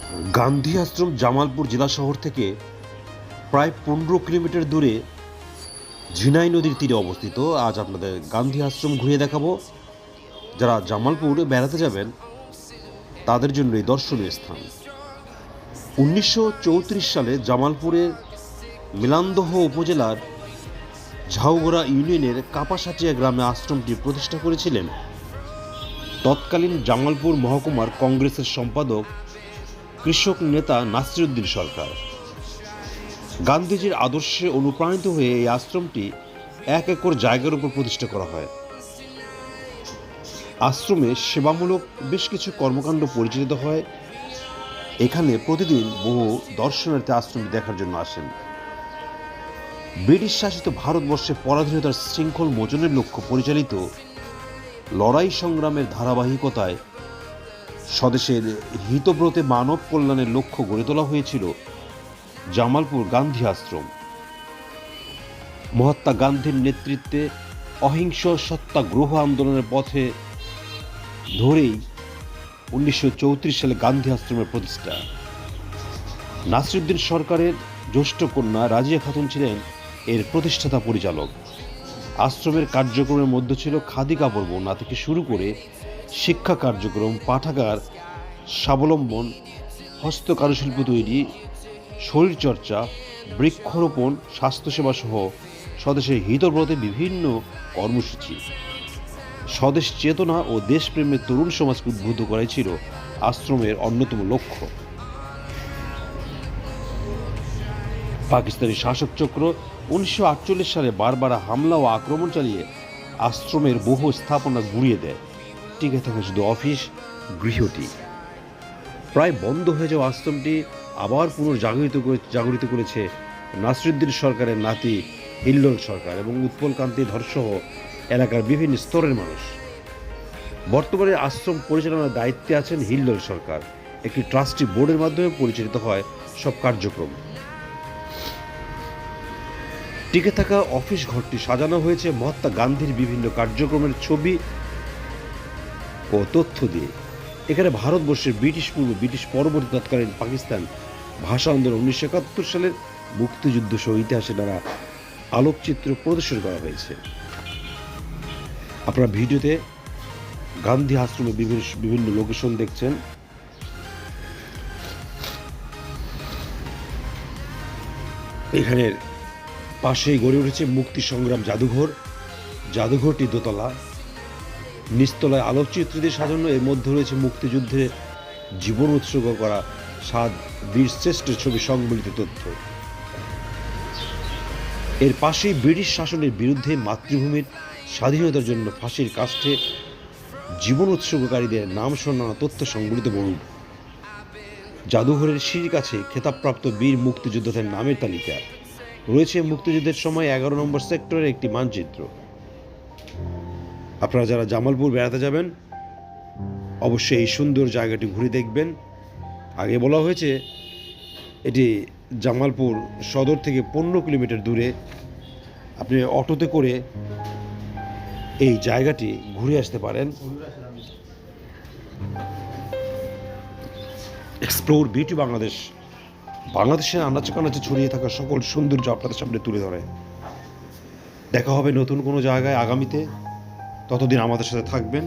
গান্ধী আশ্রম জামালপুর জেলা শহর থেকে প্রায় 15 কিলোমিটার দূরে ঝিনাই নদীর তীরে অবস্থিত। আজ আপনাদের গান্ধী আশ্রম ঘুরিয়ে দেখাবো। যারা জামালপুর বেড়াতে যাবেন তাদের জন্য এই দর্শনীয় স্থান। 1934 সালে জামালপুরের মিলান্দহ উপজেলার ঝাউগড়া ইউনিয়নের কাপাসাচিয়া গ্রামে আশ্রমটি প্রতিষ্ঠা করেছিলেন তৎকালীন জামালপুর মহকুমার কংগ্রেসের সম্পাদক কৃষক নেতা নাসিরউদ্দিন সরকার। গান্ধীজির আদর্শে অনুপ্রাণিত হয়ে এই আশ্রমটি 1 একর জায়গার উপর প্রতিষ্ঠা করা হয়। আশ্রমে সেবামূলক বেশ কিছু কর্মকাণ্ড পরিচালিত হয়। এখানে প্রতিদিন বহু দর্শনার্থী আশ্রমটি দেখার জন্য আসেন। ব্রিটিশ শাসিত ভারতবর্ষে পরাধীনতার শৃঙ্খল মোচনের লক্ষ্য পরিচালিত লড়াই সংগ্রামের ধারাবাহিকতায় স্বদেশের হিতব্রতে মানব কল্যাণের লক্ষ্য গড়ে তোলা হয়েছিল জামালপুর গান্ধী আশ্রম। মহাত্মা গান্ধীর নেতৃত্বে অহিংস সত্যাগ্রহ আন্দোলনের পথে ধরেই 1934 সালে গান্ধী আশ্রমের প্রতিষ্ঠা। নাসিরউদ্দিন সরকারের জ্যেষ্ঠ কন্যা রাজিয়া খাতুন ছিলেন এর প্রতিষ্ঠাতা পরিচালক। আশ্রমের কার্যক্রমের মধ্যে ছিল খাদি কাপড় বোনা থেকে শুরু করে শিক্ষা কার্যক্রম, পাঠাগার, স্বাবলম্বন, হস্ত কারুশিল্প তৈরি, শরীরচর্চা, বৃক্ষরোপণ, স্বাস্থ্যসেবা সহ স্বদেশের হিতব্রতে বিভিন্ন কর্মসূচি। স্বদেশ চেতনা ও দেশপ্রেমের তরুণ সমাজকে উদ্বুদ্ধ করাই ছিল আশ্রমের অন্যতম লক্ষ্য। পাকিস্তানি শাসক চক্র 1948 সালে বারবার হামলা ও আক্রমণ চালিয়ে আশ্রমের বহু স্থাপনা গুঁড়িয়ে দেয়। টিকে থাকে শুধু অফিস, গৃহটি। প্রায় বন্ধ হয়ে যাওয়া আশ্রমটি আবার পুনর্জাগরিত করেছে নাসিরউদ্দিন সরকারের নাতি হিল্লোল সরকার এবং উৎপলকান্তি ধরসহ এলাকার বিভিন্ন স্তরের মানুষ। বর্তমানে আশ্রম পরিচালনার দায়িত্বে আছেন হিল্লোল সরকার। একটি ট্রাস্টি বোর্ডের মাধ্যমে পরিচালিত হয় সব কার্যক্রম। টিকে থাকা অফিস ঘরটি সাজানো হয়েছে মহাত্মা গান্ধীর বিভিন্ন কার্যক্রমের ছবি ও তথ্য দিয়ে। এখানে ভারতবর্ষের ব্রিটিশ পূর্ব, ব্রিটিশ পরবর্তী তৎকালীন পাকিস্তান ভাষা আন্দোলন, 1971 সালের মুক্তিযুদ্ধ সহ ইতিহাসে দ্বারা আলোকচিত্র প্রদর্শন করা হয়েছে। আপনারা ভিডিওতে গান্ধী আশ্রমের বিভিন্ন লোকেশন দেখছেন। এখানের পাশেই গড়ে উঠেছে মুক্তি সংগ্রাম জাদুঘর। জাদুঘরটি দোতলা, নিচতলায় আলোকচিত্র দিয়ে সাজানো। এর মধ্যে রয়েছে মুক্তিযুদ্ধে জীবন উৎসর্গ করা 7 বীর শ্রেষ্ঠের ছবি সংবলিত তথ্য। এর পাশেই ব্রিটিশ শাসনের বিরুদ্ধে মাতৃভূমির স্বাধীনতার জন্য ফাঁসির কাষ্ঠে জীবন উৎসর্গকারীদের নাম শোনানো তথ্য সংবলিত বোর্ড। জাদুঘরের সিঁড়ির কাছে খেতাবপ্রাপ্ত বীর মুক্তিযোদ্ধাদের নামের তালিকা রয়েছে। মুক্তিযুদ্ধের সময় 11 নম্বর সেক্টরের একটি মানচিত্র। আপনারা যারা জামালপুর বেড়াতে যাবেন অবশ্যই এই সুন্দর জায়গাটি ঘুরে দেখবেন। আগে বলা হয়েছে এটি জামালপুর সদর থেকে 15 কিলোমিটার দূরে। আপনি অটোতে করে এই জায়গাটি ঘুরে আসতে পারেন। এক্সপ্লোর বিউটি বাংলাদেশ বাংলাদেশের আনাচে কানাচে ছড়িয়ে থাকা সকল সৌন্দর্য আপনাদের সামনে তুলে ধরে। দেখা হবে নতুন কোনো জায়গায় আগামীতে। ততদিন আমাদের সাথে থাকবেন।